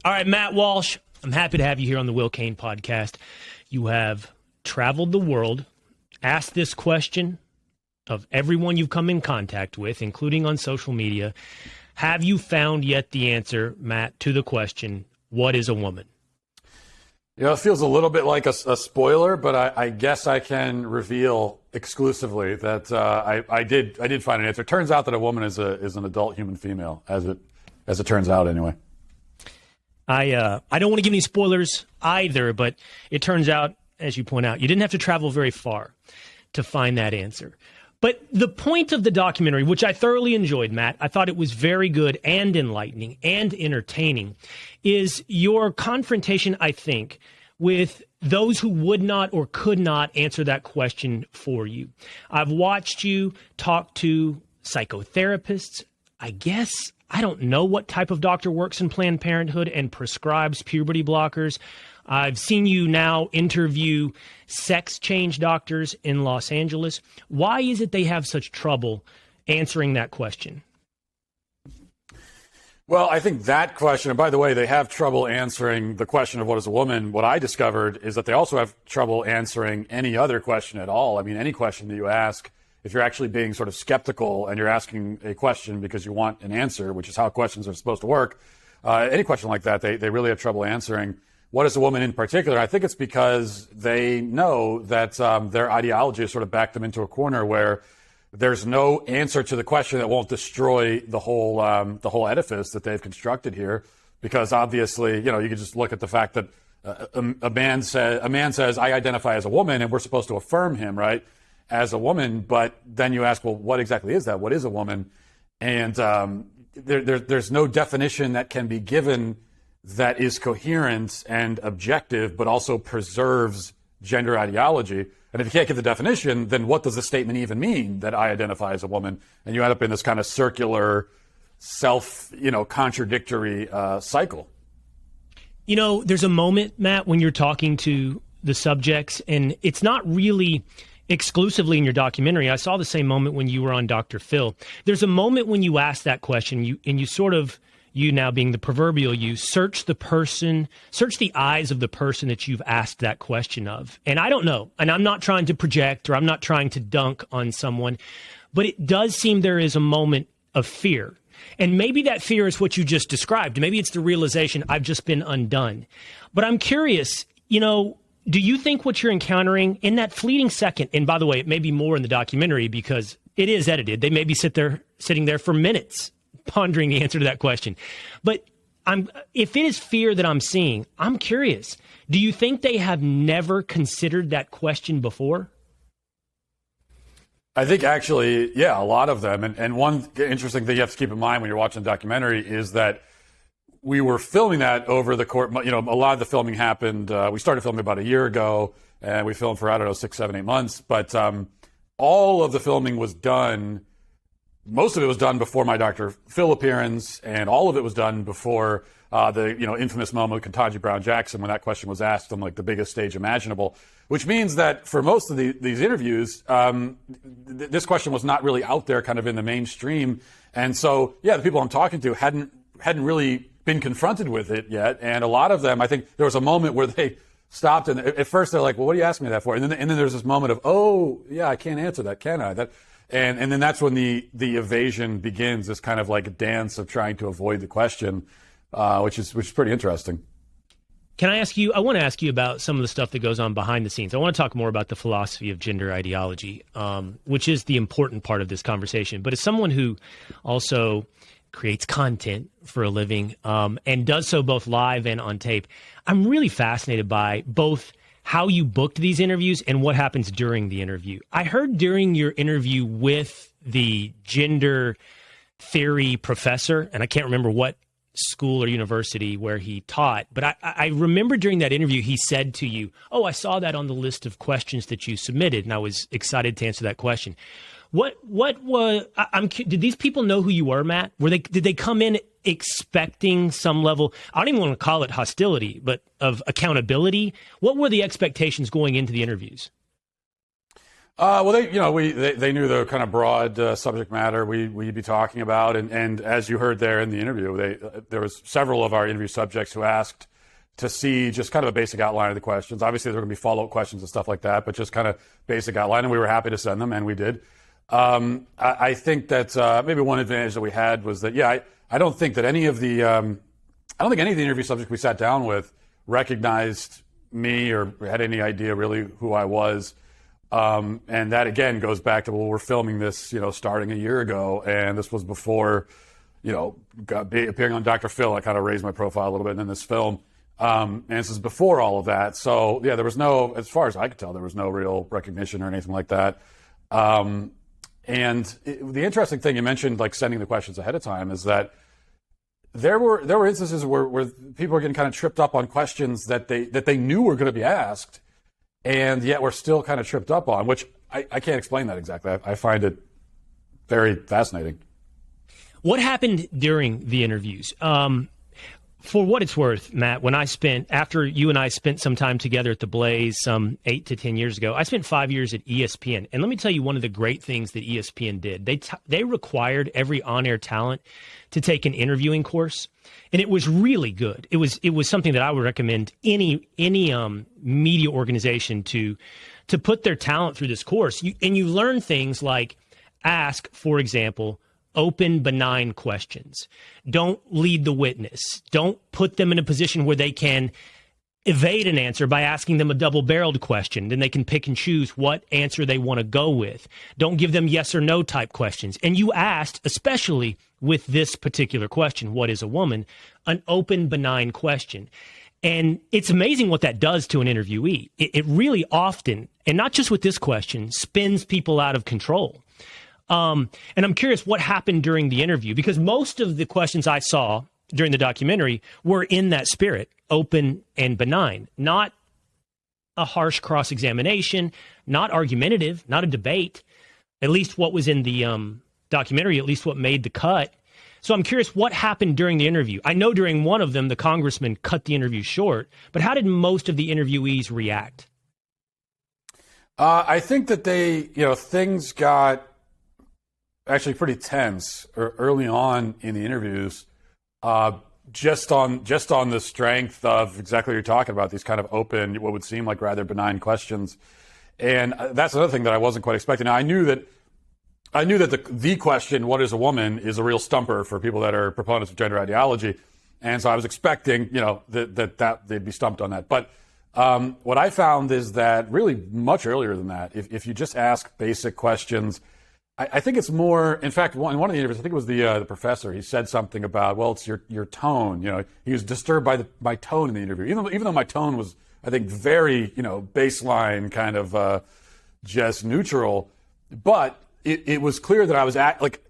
All right, Matt Walsh, I'm happy to have you here on the Will Cain podcast. You have traveled the world, asked this question of everyone you've come in contact with, including on social media. Have you found yet the answer, Matt, to the question, what is a woman? You know, it feels a little bit like a spoiler, but I guess I can reveal exclusively that I did find an answer. It turns out that a woman is an adult human female, as it turns out anyway. I don't want to give any spoilers either, but it turns out, as you point out, you didn't have to travel very far to find that answer. But the point of the documentary, which I thoroughly enjoyed, Matt, I thought it was very good and enlightening and entertaining, is your confrontation, I think, with those who would not or could not answer that question for you. I've watched you talk to psychotherapists. I don't know what type of doctor works in Planned Parenthood and prescribes puberty blockers. I've seen you now interview sex change doctors in Los Angeles. Why is it they have such trouble answering that question? Well, I think that question, and by the way, they have trouble answering the question of what is a woman. What I discovered is that they also have trouble answering any other question at all. I mean, any question that you ask, if you're actually being sort of skeptical and you're asking a question because you want an answer, which is how questions are supposed to work, any question like that, they really have trouble answering. What is a woman in particular? I think it's because they know that their ideology has sort of backed them into a corner where there's no answer to the question that won't destroy the whole edifice that they've constructed here. Because obviously, you know, you can just look at the fact that a man says, I identify as a woman, and we're supposed to affirm him, right, as a woman. But then you ask, well, what exactly is that? What is a woman? And there's no definition that can be given that is coherent and objective, but also preserves gender ideology. And if you can't give the definition, then what does the statement even mean that I identify as a woman? And you end up in this kind of circular, contradictory cycle. You know, there's a moment, Matt, when you're talking to the subjects, and it's not really exclusively in your documentary. I saw the same moment when you were on Dr. Phil. There's a moment when you ask that question, you now being the proverbial you, search the eyes of the person that you've asked that question of. And I don't know, and I'm not trying to project or I'm not trying to dunk on someone, but it does seem there is a moment of fear. And maybe that fear is what you just described. Maybe it's the realization I've just been undone. But I'm curious, do you think what you're encountering in that fleeting second, and by the way, it may be more in the documentary because it is edited. They may be sitting there for minutes pondering the answer to that question. But if it is fear that I'm seeing, I'm curious. Do you think they have never considered that question before? I think actually, yeah, a lot of them. And one interesting thing you have to keep in mind when you're watching the documentary is that we were filming that over the course, a lot of the filming happened. We started filming about a year ago, and we filmed for, 6, 7, 8 months. But all of the filming was done. Most of it was done before my Dr. Phil appearance, and all of it was done before the infamous moment with Ketanji Brown Jackson when that question was asked on like the biggest stage imaginable. Which means that for most of these interviews, this question was not really out there, kind of in the mainstream, and so the people I'm talking to hadn't really been confronted with it yet, and a lot of them, I think there was a moment where they stopped, and at first they're like, "Well, what are you asking me that for?" And then there's this moment of, "Oh, yeah, I can't answer that, can I?" And then that's when the evasion begins, this kind of like a dance of trying to avoid the question, which is pretty interesting. Can I ask you, I want to ask you about some of the stuff that goes on behind the scenes. I want to talk more about the philosophy of gender ideology, which is the important part of this conversation. But as someone who also creates content for a living and does so both live and on tape, I'm really fascinated by both how you booked these interviews and what happens during the interview. I heard during your interview with the gender theory professor, and I can't remember what school or university where he taught, but I remember during that interview he said to you, "Oh, I saw that on the list of questions that you submitted, and I was excited to answer that question." What was? Did these people know who you were, Matt? Did they come in expecting some level? I don't even want to call it hostility, but of accountability. What were the expectations going into the interviews? Well, they knew the kind of broad subject matter we'd be talking about, and as you heard there in the interview, there was several of our interview subjects who asked to see just kind of a basic outline of the questions. Obviously, there were going to be follow-up questions and stuff like that, but just kind of basic outline, and we were happy to send them, and we did. I think that maybe one advantage that we had was that, I don't think any of the interview subjects we sat down with recognized me or had any idea really who I was. And that again goes back to, we're filming this, starting a year ago, and this was before, appearing on Dr. Phil. I kind of raised my profile a little bit in this film. And this is before all of that. So there was as far as I could tell, there was no real recognition or anything like that. The interesting thing you mentioned, like sending the questions ahead of time, is that there were instances where people were getting kind of tripped up on questions that they knew were going to be asked, and yet we're still kind of tripped up on, which I can't explain that exactly. I find it very fascinating. What happened during the interviews? For what it's worth, Matt, after you and I spent some time together at the Blaze some 8 to 10 years ago, I spent 5 years at ESPN. And let me tell you one of the great things that ESPN did. They required every on-air talent to take an interviewing course, and it was really good. It was something that I would recommend any media organization to put their talent through this course. You learn things like ask, for example, open, benign questions. Don't lead the witness. Don't put them in a position where they can evade an answer by asking them a double-barreled question. Then they can pick and choose what answer they want to go with. Don't give them yes or no type questions. And you asked, especially with this particular question, what is a woman, an open, benign question. And it's amazing what that does to an interviewee. It really often, and not just with this question, spins people out of control. And I'm curious what happened during the interview, because most of the questions I saw during the documentary were in that spirit, open and benign, not a harsh cross-examination, not argumentative, not a debate, at least what was in the documentary, at least what made the cut. So I'm curious what happened during the interview. I know during one of them, the congressman cut the interview short, but how did most of the interviewees react? I think that things got actually pretty tense early on in the interviews, just on the strength of exactly what you're talking about, these kind of open, what would seem like rather benign questions. And that's another thing that I wasn't quite expecting. Now, I knew that the question, what is a woman, is a real stumper for people that are proponents of gender ideology. And so I was expecting, that they'd be stumped on that. But what I found is that really much earlier than that, if you just ask basic questions, I think it's more, in fact, in one of the interviews, I think it was the professor, he said something about, well, it's your tone. He was disturbed by my tone in the interview, even though my tone was, I think, very, baseline kind of just neutral. But it was clear that I was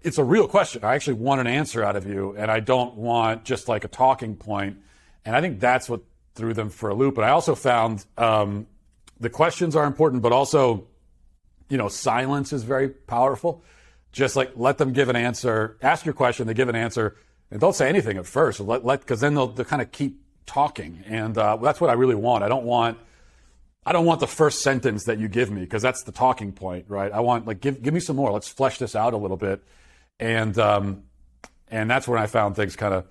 it's a real question. I actually want an answer out of you, and I don't want just like a talking point. And I think that's what threw them for a loop. And I also found the questions are important, but also, silence is very powerful. Just like let them give an answer, ask your question, they give an answer, and don't say anything at first. Because then they'll kind of keep talking, and that's what I really want. I don't want the first sentence that you give me, because that's the talking point, right? I want give me some more. Let's flesh this out a little bit, and that's when I found things kind of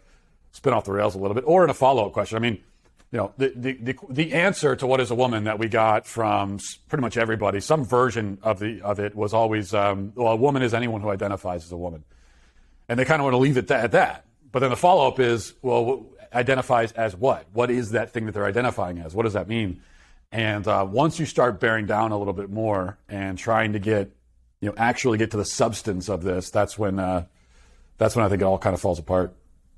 spin off the rails a little bit, or in a follow-up question. I mean, the answer to what is a woman that we got from pretty much everybody, some version of it was always, a woman is anyone who identifies as a woman. And they kind of want to leave it at that. But then the follow-up is, well, identifies as what? What is that thing that they're identifying as? What does that mean? And once you start bearing down a little bit more and trying to actually get to the substance of this, that's when I think it all kind of falls apart.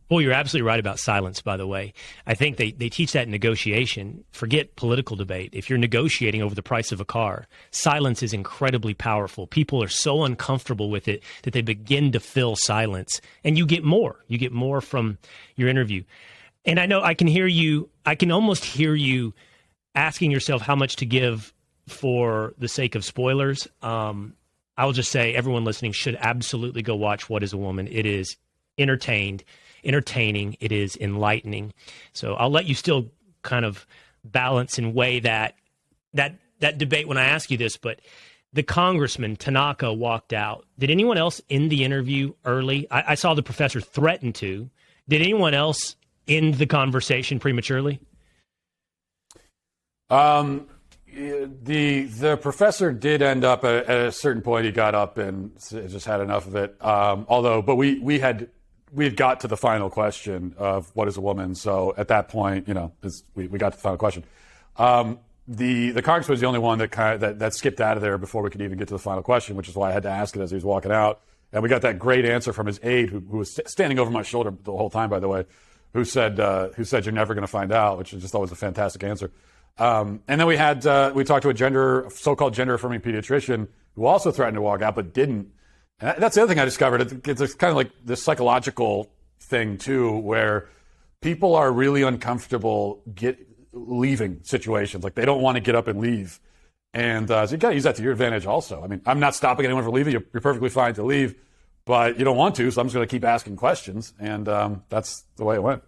Well, you're absolutely right about silence, by the way. I think they teach that in negotiation. Forget political debate. If you're negotiating over the price of a car, silence is incredibly powerful. People are so uncomfortable with it that they begin to fill silence. And you get more. You get more from your interview. And I know I can almost hear you asking yourself how much to give for the sake of spoilers. I'll just say everyone listening should absolutely go watch What is a Woman. It is entertaining, it is enlightening. So I'll let you still kind of balance and weigh that debate when I ask you this, but the congressman, Tanaka, walked out, did anyone else end the interview early? I saw the professor threaten to. Did anyone else end the conversation prematurely? The professor did end up at a certain point. He got up and just had enough of it. But we had got to the final question of what is a woman. So at that point, we got to the final question. The congressman was the only one that skipped out of there before we could even get to the final question, which is why I had to ask it as he was walking out. And we got that great answer from his aide, who was standing over my shoulder the whole time, by the way, who said you're never going to find out, which is just always a fantastic answer. And then we talked to a so-called gender affirming pediatrician who also threatened to walk out but didn't. And that's the other thing I discovered. It's kind of like this psychological thing too, where people are really uncomfortable leaving situations. Like they don't want to get up and leave. And so you got to use that to your advantage also. I mean, I'm not stopping anyone from leaving. You're perfectly fine to leave, but you don't want to, so I'm just going to keep asking questions. And that's the way it went.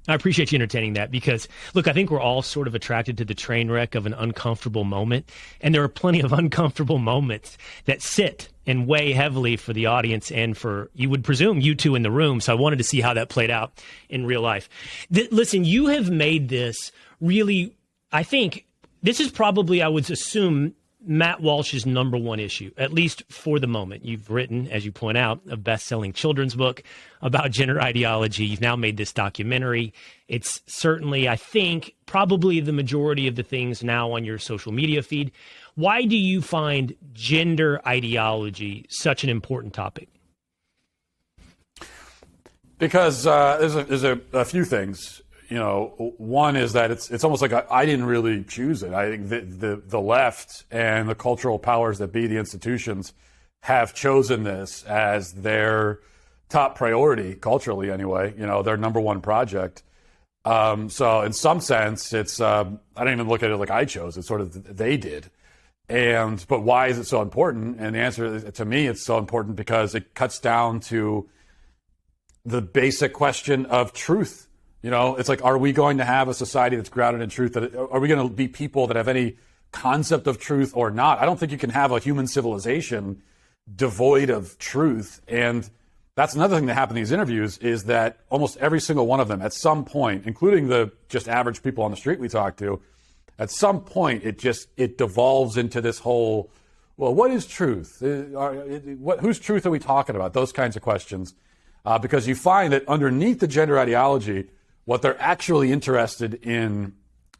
I appreciate you entertaining that because, look, I think we're all sort of attracted to the train wreck of an uncomfortable moment. And there are plenty of uncomfortable moments that sit and weigh heavily for the audience and for, you would presume, you two in the room. So I wanted to see how that played out in real life. Listen, you have made this really, I think, this is probably, I would assume, Matt Walsh's number one issue, at least for the moment. You've written, as you point out, a best-selling children's book about gender ideology. You've now made this documentary. It's certainly, I think, probably the majority of the things now on your social media feed. Why do you find gender ideology such an important topic? Because there's a few things. One is that it's almost like I didn't really choose it. I think the left and the cultural powers that be, the institutions, have chosen this as their top priority, culturally anyway, their number one project. So in some sense, it's I don't even look at it like I chose. It's sort of they did. But why is it so important? And the answer to me, it's so important because it cuts down to the basic question of truth. It's like, are we going to have a society that's grounded in truth? Are we going to be people that have any concept of truth or not? I don't think you can have a human civilization devoid of truth. And that's another thing that happened in these interviews is that almost every single one of them at some point, including the just average people on the street we talked to, at some point it devolves into this whole, well, what is truth? Whose truth are we talking about? Those kinds of questions. Because you find that underneath the gender ideology, what they're actually interested in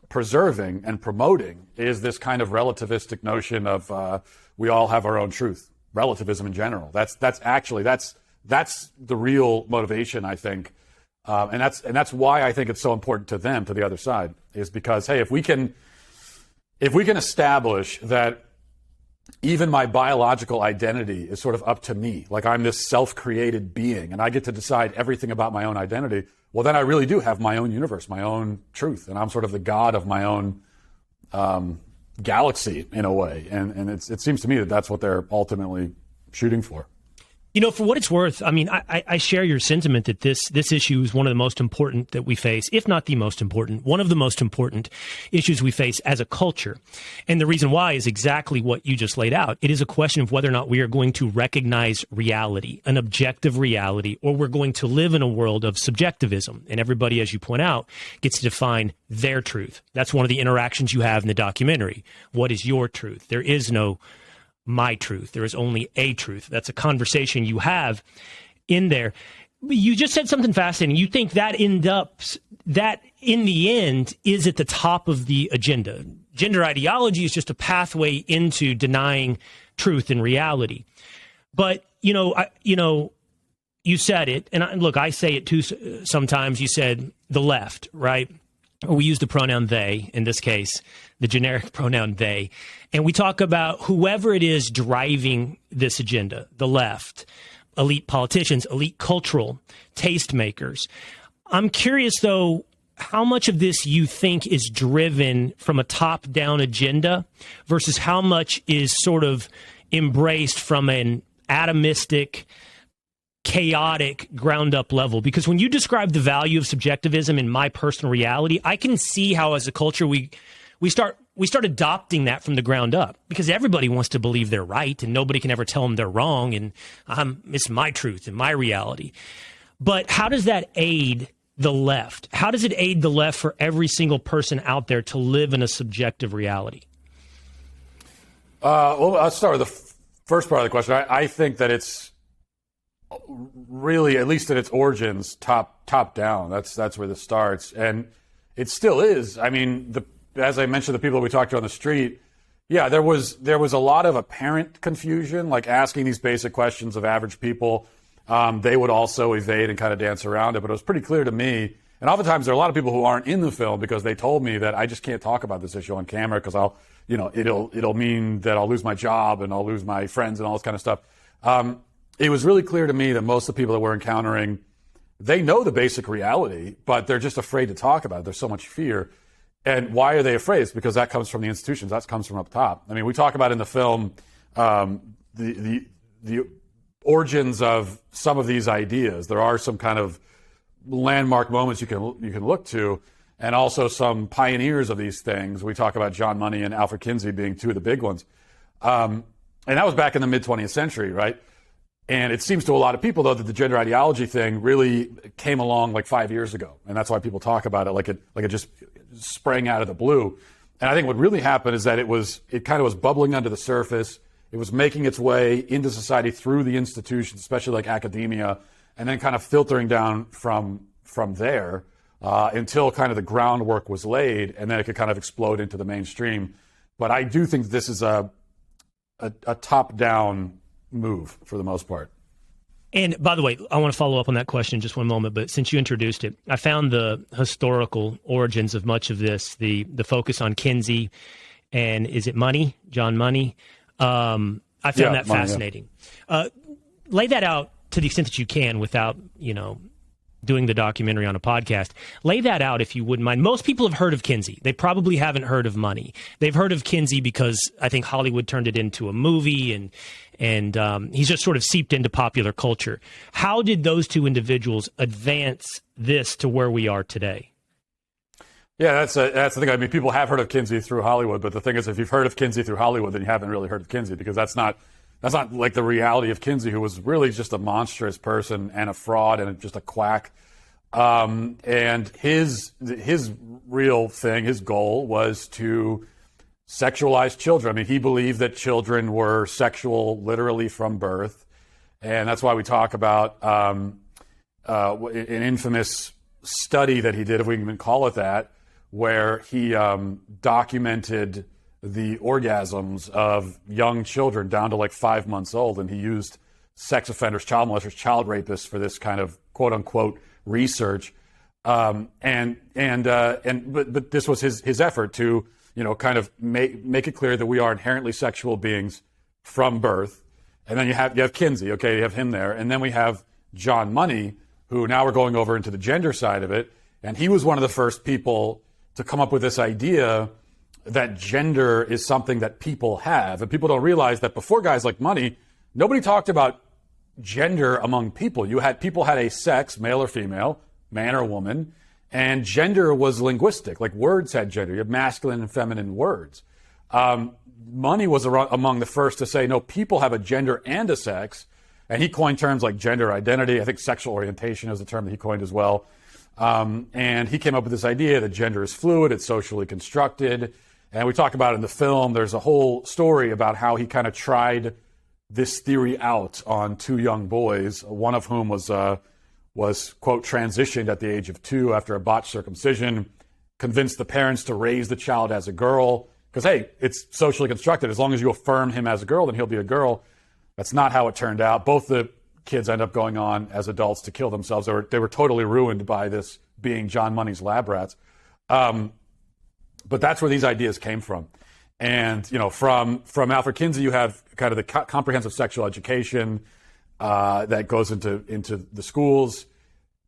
preserving and promoting is this kind of relativistic notion of we all have our own truth, relativism in general. That's the real motivation, I think, and that's why I think it's so important to them, to the other side, is because, hey, if we can establish that even my biological identity is sort of up to me, like I'm this self-created being and I get to decide everything about my own identity, well, then I really do have my own universe, my own truth, and I'm sort of the god of my own galaxy in a way. And it seems to me that that's what they're ultimately shooting for. For what it's worth, I mean, I share your sentiment that this issue is one of the most important that we face, if not the most important, one of the most important issues we face as a culture. And the reason why is exactly what you just laid out. It is a question of whether or not we are going to recognize reality, an objective reality, or we're going to live in a world of subjectivism. And everybody, as you point out, gets to define their truth. That's one of the interactions you have in the documentary. What is your truth? There is no my truth. There is only a truth. That's a conversation you have in there. You just said something fascinating. You think that in the end is at the top of the agenda. Gender ideology is just a pathway into denying truth and reality. But, you said it, and look, I say it too sometimes. You said the left, right? We use the pronoun they, in this case, the generic pronoun they. And we talk about whoever it is driving this agenda, the left, elite politicians, elite cultural tastemakers. I'm curious, though, how much of this you think is driven from a top-down agenda versus how much is sort of embraced from an atomistic, chaotic ground-up level? Because when you describe the value of subjectivism in my personal reality, I can see how as a culture we start we start adopting that from the ground up because everybody wants to believe they're right and nobody can ever tell them they're wrong. And it's my truth and my reality. But how does that aid the left? How does it aid the left for every single person out there to live in a subjective reality? Well, I'll start with the first part of the question. I think that it's really, at least in its origins, top down. That's where this starts. And it still is. I mean, as I mentioned, the people that we talked to on the street, yeah, there was a lot of apparent confusion, like asking these basic questions of average people. They would also evade and kind of dance around it, but it was pretty clear to me. And oftentimes there are a lot of people who aren't in the film because they told me that I just can't talk about this issue on camera because it'll mean that I'll lose my job and I'll lose my friends and all this kind of stuff. It was really clear to me that most of the people that we're encountering, they know the basic reality, but they're just afraid to talk about it. There's so much fear. And why are they afraid? It's because that comes from the institutions. That comes from up top. I mean, we talk about in the film the origins of some of these ideas. There are some kind of landmark moments you can look to, and also some pioneers of these things. We talk about John Money and Alfred Kinsey being two of the big ones. And that was back in the mid-20th century, right? And it seems to a lot of people, though, that the gender ideology thing really came along like 5 years ago. And that's why people talk about it like it just sprang out of the blue. And I think what really happened is that it kind of was bubbling under the surface. It was making its way into society through the institutions, especially like academia, and then kind of filtering down from there until kind of the groundwork was laid, and then it could kind of explode into the mainstream. But I do think this is a top-down move for the most part. And by the way, I want to follow up on that question in just one moment, but since you introduced it, I found the historical origins of much of this, the focus on Kinsey and is it Money, John Money? I found that Money, fascinating. Yeah. Lay that out to the extent that you can without, doing the documentary on a podcast. Lay that out if you wouldn't mind. Most people have heard of Kinsey. They probably haven't heard of Money. They've heard of Kinsey because I think Hollywood turned it into a movie and he's just sort of seeped into popular culture. How did those two individuals advance this to where we are today? Yeah, that's the thing. I mean, people have heard of Kinsey through Hollywood, but the thing is, if you've heard of Kinsey through Hollywood, then you haven't really heard of Kinsey because that's not like the reality of Kinsey, who was really just a monstrous person and a fraud and just a quack. And his real thing, his goal was to sexualize children. I mean, he believed that children were sexual literally from birth. And that's why we talk about an infamous study that he did, if we can even call it that, where he documented the orgasms of young children down to like 5 months old, and he used sex offenders, child molesters, child rapists for this kind of quote unquote research. But this was his effort to kind of make it clear that we are inherently sexual beings from birth. And then you have Kinsey, okay, you have him there, and then we have John Money, who now we're going over into the gender side of it, and he was one of the first people to come up with this idea that gender is something that people have. And people don't realize that before guys like Money, nobody talked about gender among people. People had a sex, male or female, man or woman, and gender was linguistic. Like words had gender. You have masculine and feminine words. Money was among the first to say, no, people have a gender and a sex. And he coined terms like gender identity. I think sexual orientation is a term that he coined as well. And he came up with this idea that gender is fluid, it's socially constructed. And we talk about it in the film. There's a whole story about how he kind of tried this theory out on two young boys, one of whom was quote, transitioned at the age of 2 after a botched circumcision, convinced the parents to raise the child as a girl. Because, hey, it's socially constructed. As long as you affirm him as a girl, then he'll be a girl. That's not how it turned out. Both the kids end up going on as adults to kill themselves. They were totally ruined by this being John Money's lab rats. But that's where these ideas came from. And, from Alfred Kinsey, you have kind of the comprehensive sexual education that goes into the schools.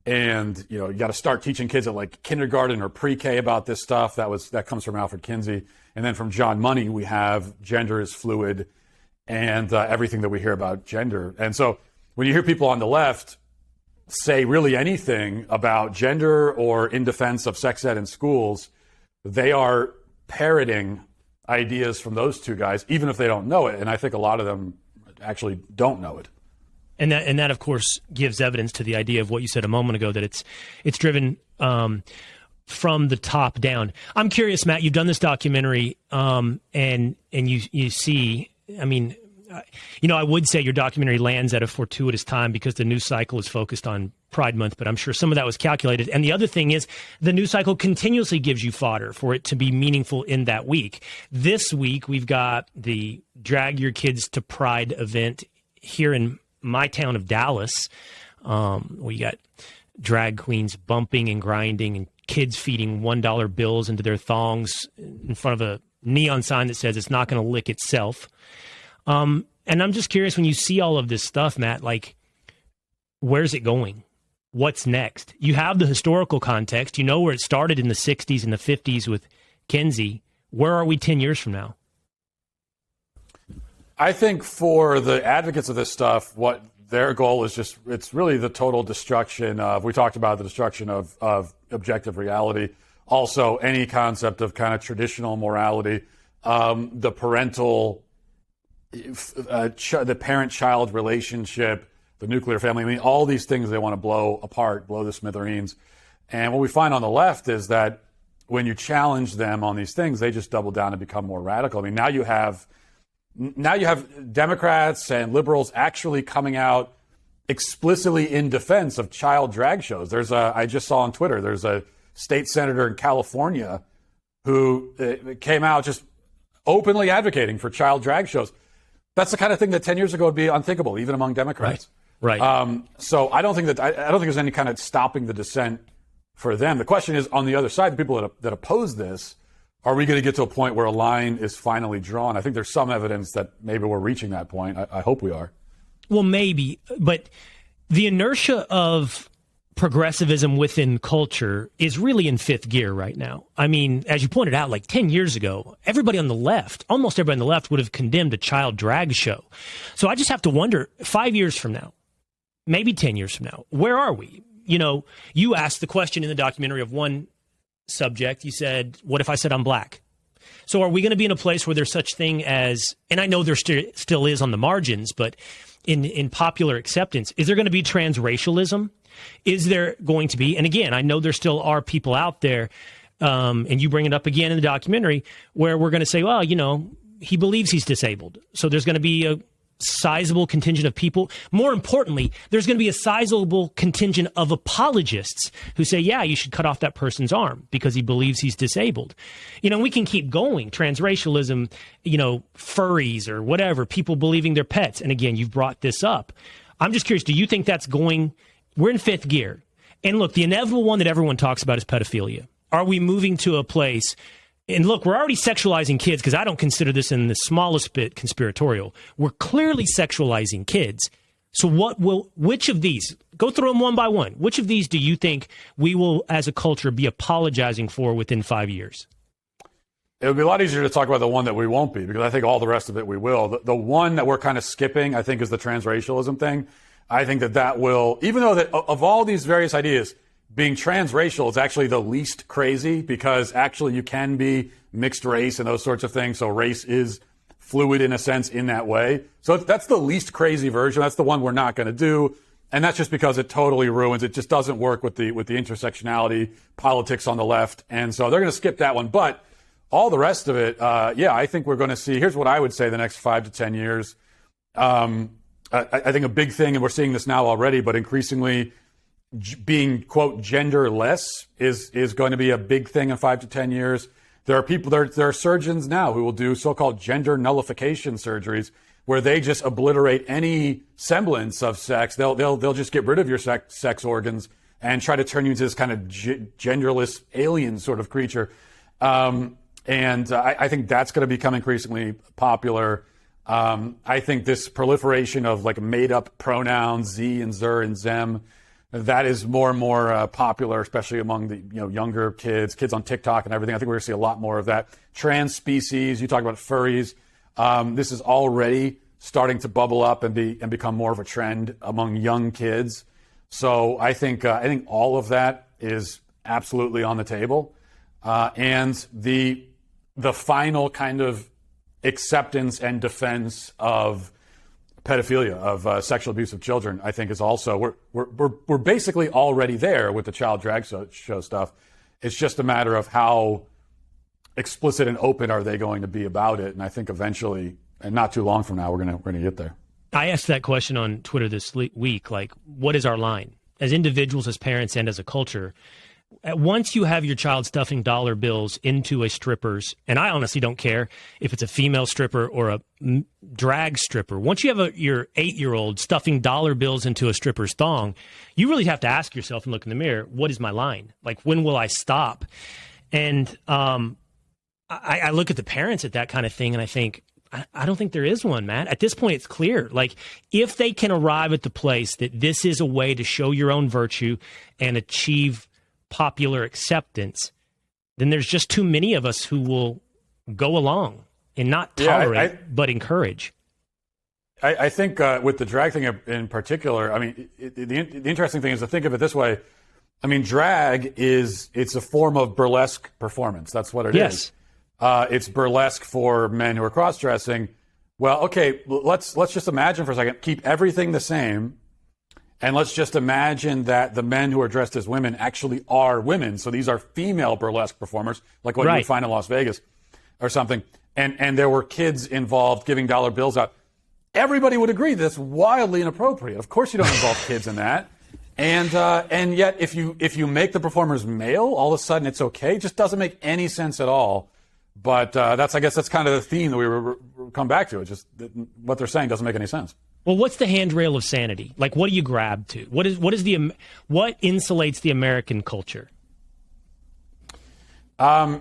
And, you got to start teaching kids at like kindergarten or pre-K about this stuff. That comes from Alfred Kinsey. And then from John Money, we have gender is fluid and everything that we hear about gender. And so when you hear people on the left say really anything about gender or in defense of sex ed in schools, they are parroting ideas from those two guys, even if they don't know it. And I think a lot of them actually don't know it. And that of course gives evidence to the idea of what you said a moment ago, that it's driven from the top down. I'm curious, Matt, you've done this documentary, and you see, I mean, I would say your documentary lands at a fortuitous time because the news cycle is focused on Pride Month, but I'm sure some of that was calculated. And the other thing is the news cycle continuously gives you fodder for it to be meaningful in that week. This week, we've got the Drag Your Kids to Pride event here in my town of Dallas. We got drag queens bumping and grinding and kids feeding $1 bills into their thongs in front of a neon sign that says it's not going to lick itself. And I'm just curious, when you see all of this stuff, Matt, like, where's it going? What's next? You have the historical context. You know where it started in the 60s and the 50s with Kinsey. Where are we 10 years from now? I think for the advocates of this stuff, what their goal is it's really the total destruction of, we talked about the destruction of objective reality, also any concept of kind of traditional morality, the parental, the parent-child relationship, the nuclear family. I mean, all these things they want to blow apart, blow to smithereens. And what we find on the left is that when you challenge them on these things, they just double down and become more radical. I mean, now you have Democrats and liberals actually coming out explicitly in defense of child drag shows. I just saw on Twitter, there's a state senator in California who came out just openly advocating for child drag shows. That's the kind of thing that 10 years ago would be unthinkable, even among Democrats. Right. So I don't think there's any kind of stopping the dissent for them. The question is, on the other side, the people that oppose this, are we going to get to a point where a line is finally drawn? I think there's some evidence that maybe we're reaching that point. I hope we are. Well, maybe, but the inertia of progressivism within culture is really in fifth gear right now. I mean, as you pointed out, like 10 years ago, everybody on the left, almost everybody on the left, would have condemned a child drag show. So I just have to wonder, 5 years from now, maybe 10 years from now, where are we? You asked the question in the documentary of one subject. You said, what if I said I'm black? So are we going to be in a place where there's such thing as, and I know there still is on the margins, but in popular acceptance, is there going to be transracialism? Is there going to be, and again, I know there still are people out there, and you bring it up again in the documentary, where we're going to say, well, he believes he's disabled. So there's going to be a sizable contingent of people. More importantly, there's going to be a sizable contingent of apologists who say, yeah, you should cut off that person's arm because he believes he's disabled. We can keep going. Transracialism, furries or whatever, people believing they're pets. And again, you've brought this up. I'm just curious, do you think that's going, we're in fifth gear. And look, the inevitable one that everyone talks about is pedophilia. Are we moving to a place? And look, we're already sexualizing kids, because I don't consider this in the smallest bit conspiratorial. We're clearly sexualizing kids. So which of these, go through them one by one, which of these do you think we will, as a culture, be apologizing for within 5 years? It would be a lot easier to talk about the one that we won't be, because I think all the rest of it we will. The one that we're kind of skipping, I think, is the transracialism thing. I think that will, even though that of all these various ideas, being transracial is actually the least crazy, because actually you can be mixed race and those sorts of things. So race is fluid in a sense in that way. So that's the least crazy version. That's the one we're not going to do. And that's just because it totally ruins. It just doesn't work with the intersectionality politics on the left. And so they're going to skip that one. But all the rest of it, I think we're going to see, here's what I would say the next 5 to 10 years. I think a big thing, and we're seeing this now already, but increasingly being, quote, genderless is going to be a big thing in 5 to 10 years. There are surgeons now who will do so-called gender nullification surgeries, where they just obliterate any semblance of sex. They'll just get rid of your sex organs and try to turn you into this kind of genderless alien sort of creature. And I think that's going to become increasingly popular. I think this proliferation of like made up pronouns, ze and zer and zem, that is more and more popular, especially among the younger kids on TikTok and everything. I think we're going to see a lot more of that. Trans species, you talk about furries. This is already starting to bubble up and become more of a trend among young kids. So I think all of that is absolutely on the table. And the the final kind of acceptance and defense of pedophilia, of sexual abuse of children, I think is also, we're basically already there with the child drag show stuff. It's just a matter of how explicit and open are they going to be about it. And I think eventually, and not too long from now, we're gonna get there. I asked that question on Twitter this week, like, what is our line? As individuals, as parents, and as a culture, once you have your child stuffing dollar bills into a stripper's, and I honestly don't care if it's a female stripper or a drag stripper, once you have your 8-year-old stuffing dollar bills into a stripper's thong, you really have to ask yourself and look in the mirror, what is my line? Like, when will I stop? And I look at the parents at that kind of thing, and I think, I don't think there is one, Matt. At this point, it's clear. Like, if they can arrive at the place that this is a way to show your own virtue and achieve popular acceptance, then there's just too many of us who will go along and not tolerate, but encourage. I think with the drag thing in particular, I mean, the interesting thing is to think of it this way. I mean, drag it's a form of burlesque performance. That's what it is. It's burlesque for men who are cross-dressing. Well, okay, let's just imagine for a second, keep everything the same, and let's just imagine that the men who are dressed as women actually are women. So these are female burlesque performers, like what you would find in Las Vegas or something. And there were kids involved giving dollar bills out. Everybody would agree that's wildly inappropriate. Of course you don't involve kids in that. And yet if you make the performers male, all of a sudden it's okay. It just doesn't make any sense at all. But I guess that's kind of the theme that we come back to. It's just what they're saying doesn't make any sense. Well, what's the handrail of sanity? Like, what do you grab to? What insulates the American culture? I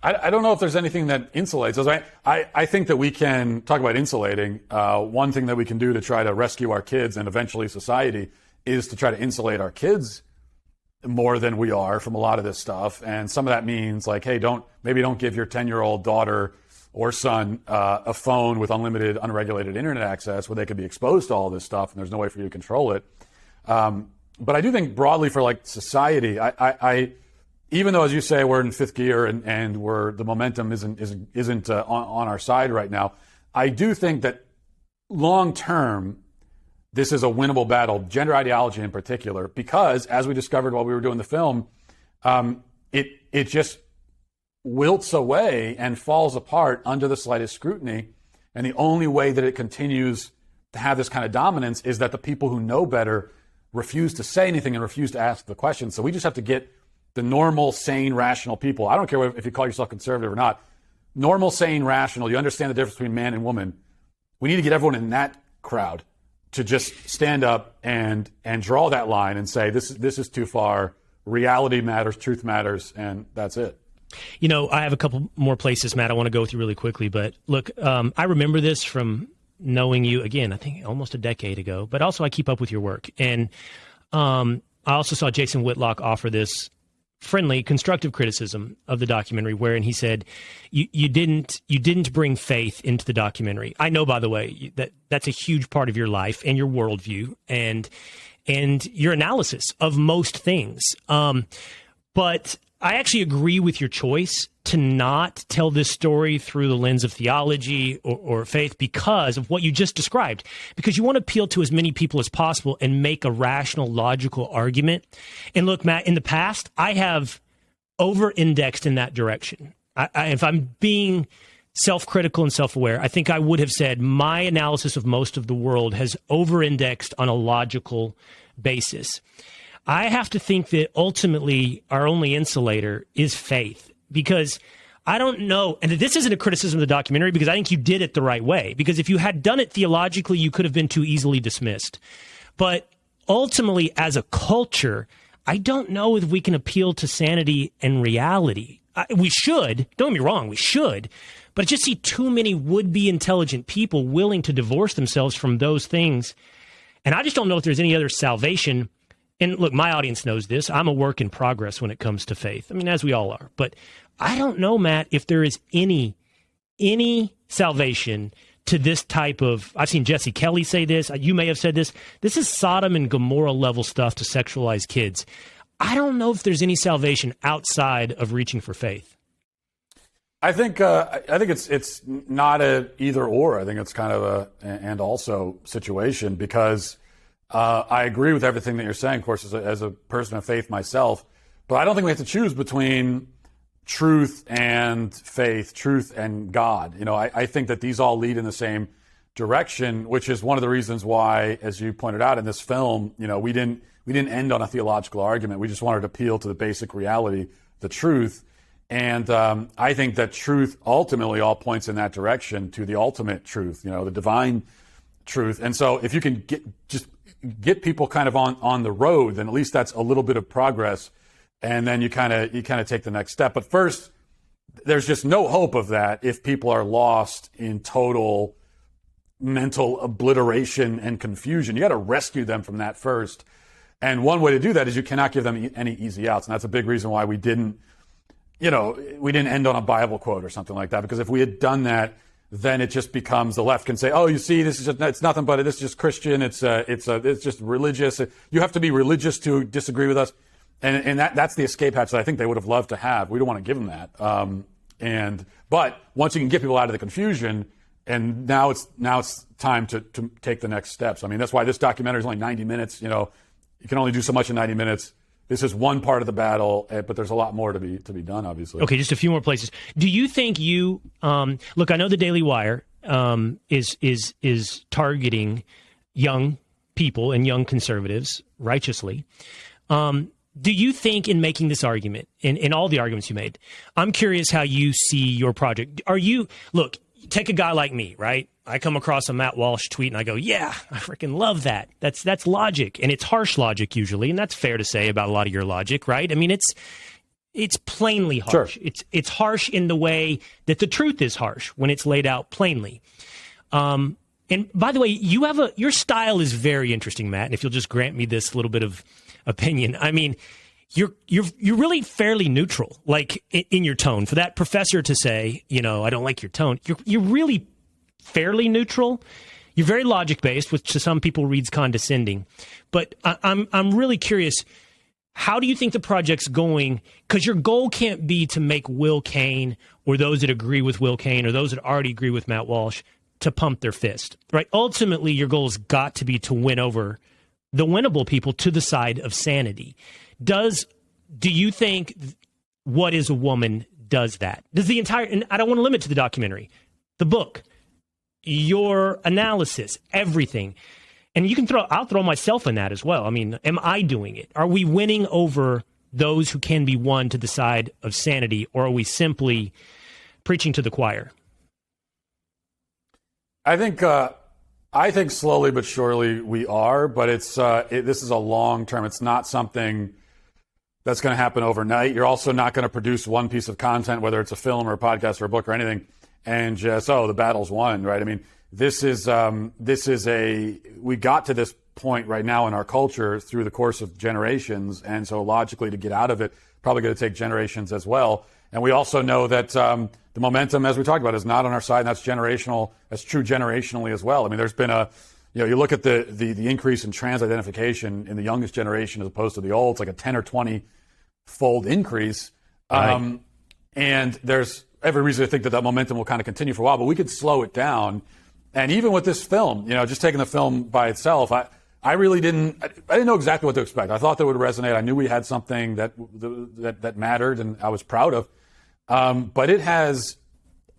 don't know if there's anything that insulates us. I think that we can talk about insulating. One thing that we can do to try to rescue our kids and eventually society is to try to insulate our kids more than we are from a lot of this stuff. And some of that means like, hey, maybe don't give your 10-year-old daughter or son a phone with unlimited, unregulated internet access where they could be exposed to all this stuff and there's no way for you to control it. But I do think broadly for like society, I even though, as you say, we're in fifth gear and the momentum isn't on our side right now, I do think that long term, this is a winnable battle, gender ideology in particular, because as we discovered while we were doing the film, it just wilts away and falls apart under the slightest scrutiny. And the only way that it continues to have this kind of dominance is that the people who know better refuse to say anything and refuse to ask the question. So we just have to get the normal, sane, rational people. I don't care if you call yourself conservative or not. Normal, sane, rational. You understand the difference between man and woman. We need to get everyone in that crowd to just stand up and draw that line and say, this is too far. Reality matters, truth matters, and that's it. You know, I have a couple more places, Matt, I want to go through really quickly. But look, I remember this from knowing you, again, I think almost a decade ago. But also I keep up with your work. And I also saw Jason Whitlock offer this friendly, constructive criticism of the documentary, wherein he said, you didn't bring faith into the documentary. I know, by the way, that's a huge part of your life and your worldview and your analysis of most things. But I actually agree with your choice to not tell this story through the lens of theology or faith because of what you just described, because you want to appeal to as many people as possible and make a rational, logical argument. And look, Matt, in the past, I have over-indexed in that direction. If I'm being self-critical and self-aware, I think I would have said my analysis of most of the world has over-indexed on a logical basis. I have to think that ultimately our only insulator is faith, because I don't know, and this isn't a criticism of the documentary, because I think you did it the right way, because if you had done it theologically, you could have been too easily dismissed. But ultimately, as a culture, I don't know if we can appeal to sanity and reality. We should, don't get me wrong, we should, but I just see too many would-be intelligent people willing to divorce themselves from those things, and I just don't know if there's any other salvation. And look, my audience knows this. I'm a work in progress when it comes to faith. I mean, as we all are. But I don't know, Matt, if there is any salvation to this type of, I've seen Jesse Kelly say this. You may have said this. This is Sodom and Gomorrah level stuff to sexualize kids. I don't know if there's any salvation outside of reaching for faith. I think it's not a either or. I think it's kind of a and also situation because I agree with everything that you're saying, of course, as a person of faith myself. But I don't think we have to choose between truth and faith, truth and God. I think that these all lead in the same direction, which is one of the reasons why, as you pointed out in this film, we didn't end on a theological argument. We just wanted to appeal to the basic reality, the truth. And I think that truth ultimately all points in that direction to the ultimate truth, the divine truth. And so if you can get people kind of on the road, then at least that's a little bit of progress. And then you kind of take the next step. But first, there's just no hope of that if people are lost in total mental obliteration and confusion. You got to rescue them from that first. And one way to do that is you cannot give them any easy outs. And that's a big reason why we didn't end on a Bible quote or something like that. Because if we had done that, then it just becomes the left can say, oh, you see, it's nothing but this is just Christian. It's just religious. You have to be religious to disagree with us. And that's the escape hatch that I think they would have loved to have. We don't want to give them that. But once you can get people out of the confusion, and now it's time to take the next steps. I mean, that's why this documentary is only 90 minutes. You can only do so much in 90 minutes. This is one part of the battle, but there's a lot more to be done, obviously. Okay, just a few more places. Do you think look? I know the Daily Wire is targeting young people and young conservatives righteously. Do you think in making this argument, in all the arguments you made, I'm curious how you see your project. Look, take a guy like me, right? I come across a Matt Walsh tweet and I go, yeah, I freaking love that. That's logic, and it's harsh logic usually, and that's fair to say about a lot of your logic, right? I mean, it's plainly harsh. Sure. It's harsh in the way that the truth is harsh when it's laid out plainly. And by the way, your style is very interesting, Matt. And if you'll just grant me this little bit of opinion, I mean, you're really fairly neutral, like in your tone. For that professor to say, I don't like your tone, you're really fairly neutral. You're very logic based, which to some people reads condescending. But I'm really curious. How do you think the project's going? Because your goal can't be to make Will Cain or those that agree with Will Cain or those that already agree with Matt Walsh to pump their fist, right? Ultimately, your goal has got to be to win over the winnable people to the side of sanity. Do you think What Is a Woman does that? Does the entire, and I don't want to limit to the documentary, the book, your analysis, everything. And I'll throw myself in that as well. I mean, am I doing it? Are we winning over those who can be won to the side of sanity, or are we simply preaching to the choir? I think slowly but surely we are, but this is a long term. It's not something that's going to happen overnight. You're also not going to produce one piece of content, whether it's a film or a podcast or a book or anything, and just, the battle's won, right? I mean, we got to this point right now in our culture through the course of generations, and so logically to get out of it, probably going to take generations as well. And we also know that the momentum, as we talked about, is not on our side, and that's generational. That's true generationally as well. I mean, there's been you look at the increase in trans identification in the youngest generation as opposed to the old. It's like a 10 or 20-fold increase. Right. And there's every reason to think that momentum will kind of continue for a while, but we could slow it down. And even with this film, just taking the film by itself, I really didn't know exactly what to expect. I thought that it would resonate. I knew we had something that mattered and I was proud of. But it has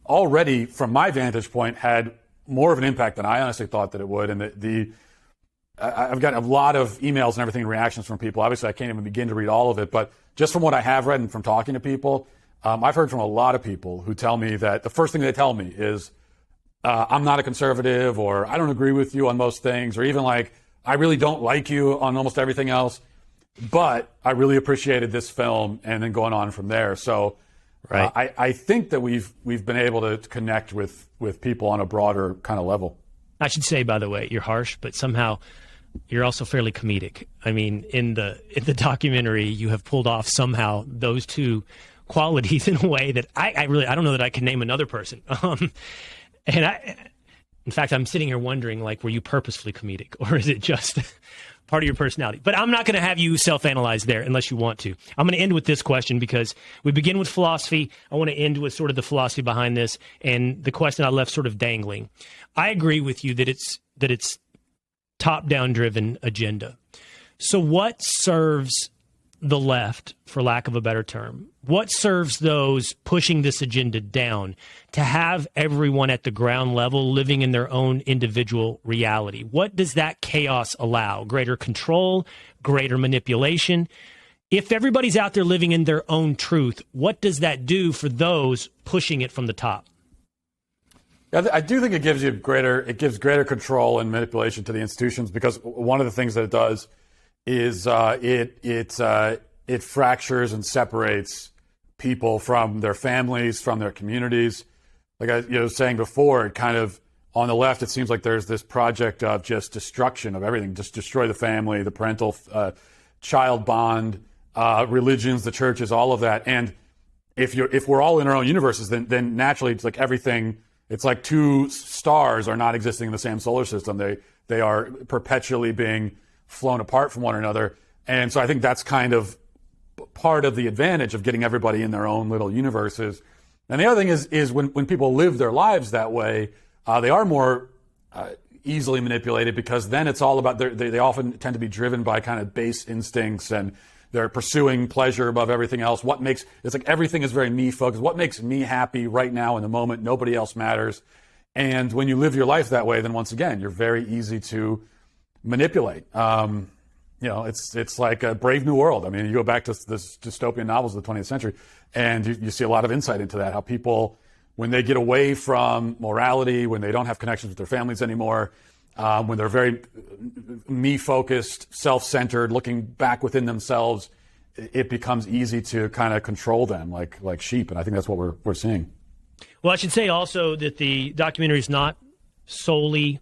already, from my vantage point, had more of an impact than I honestly thought that it would. And I've got a lot of emails and everything and reactions from people. Obviously, I can't even begin to read all of it. But just from what I have read and from talking to people, I've heard from a lot of people who tell me that the first thing they tell me is, I'm not a conservative, or I don't agree with you on most things, or even like, I really don't like you on almost everything else, but I really appreciated this film, and then going on from there. So right. I think that we've been able to connect with people on a broader kind of level. I should say, by the way, you're harsh, but somehow you're also fairly comedic. I mean, in the documentary, you have pulled off somehow those two qualities in a way that I don't know that I can name another person. And In fact, I'm sitting here wondering, like, were you purposefully comedic, or is it just part of your personality? But I'm not going to have you self-analyze there unless you want to. I'm going to end with this question because we begin with philosophy. I want to end with sort of the philosophy behind this and the question I left sort of dangling. I agree with you that it's top-down driven agenda. So what serves the left, for lack of a better term? What serves those pushing this agenda down to have everyone at the ground level living in their own individual reality? What does that chaos allow? Greater control, greater manipulation? If everybody's out there living in their own truth, what does that do for those pushing it from the top? I do think it gives greater control and manipulation to the institutions, because one of the things that it does is it fractures and separates people from their families, from their communities. Like I was saying before, it kind of, on the left, it seems like there's this project of just destruction of everything, just destroy the family, the parental child bond, religions, the churches, all of that. And if we're all in our own universes, then naturally it's like everything. It's like two stars are not existing in the same solar system. They are perpetually being flown apart from one another. And so I think that's kind of part of the advantage of getting everybody in their own little universes. And the other thing is when people live their lives that way, they are more easily manipulated, because then it's all about, they often tend to be driven by kind of base instincts, and they're pursuing pleasure above everything else. It's like everything is very me focused. What makes me happy right now in the moment? Nobody else matters. And when you live your life that way, then once again, you're very easy to manipulate. It's like a Brave New World. I mean, you go back to this dystopian novels of the 20th century, and you see a lot of insight into that, how people, when they get away from morality, when they don't have connections with their families anymore, when they're very me-focused, self-centered, looking back within themselves, it becomes easy to kind of control them like sheep. And I think that's what we're seeing. Well, I should say also that the documentary is not solely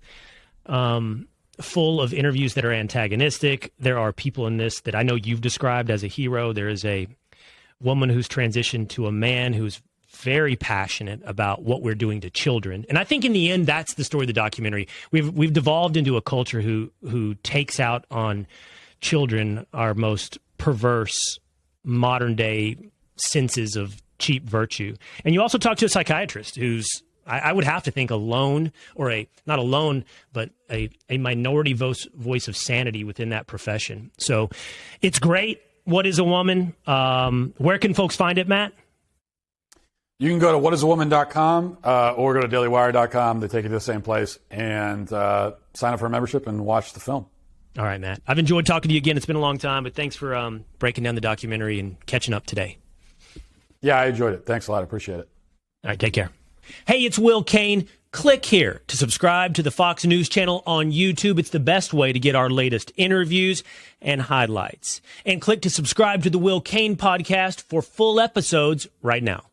full of interviews that are antagonistic. There are people in this that I know you've described as a hero. There is a woman who's transitioned to a man who's very passionate about what we're doing to children. And I think in the end, that's the story of the documentary. We've devolved into a culture who takes out on children our most perverse modern day senses of cheap virtue. And you also talk to a psychiatrist who's, I would have to think, alone, or not alone, but a minority voice of sanity within that profession. So it's great. What is a Woman? Where can folks find it, Matt? You can go to whatisawoman.com or go to dailywire.com. They take you to the same place, and sign up for a membership and watch the film. All right, Matt. I've enjoyed talking to you again. It's been a long time, but thanks for breaking down the documentary and catching up today. Yeah, I enjoyed it. Thanks a lot. I appreciate it. All right, take care. Hey, it's Will Cain. Click here to subscribe to the Fox News channel on YouTube. It's the best way to get our latest interviews and highlights. And click to subscribe to the Will Cain podcast for full episodes right now.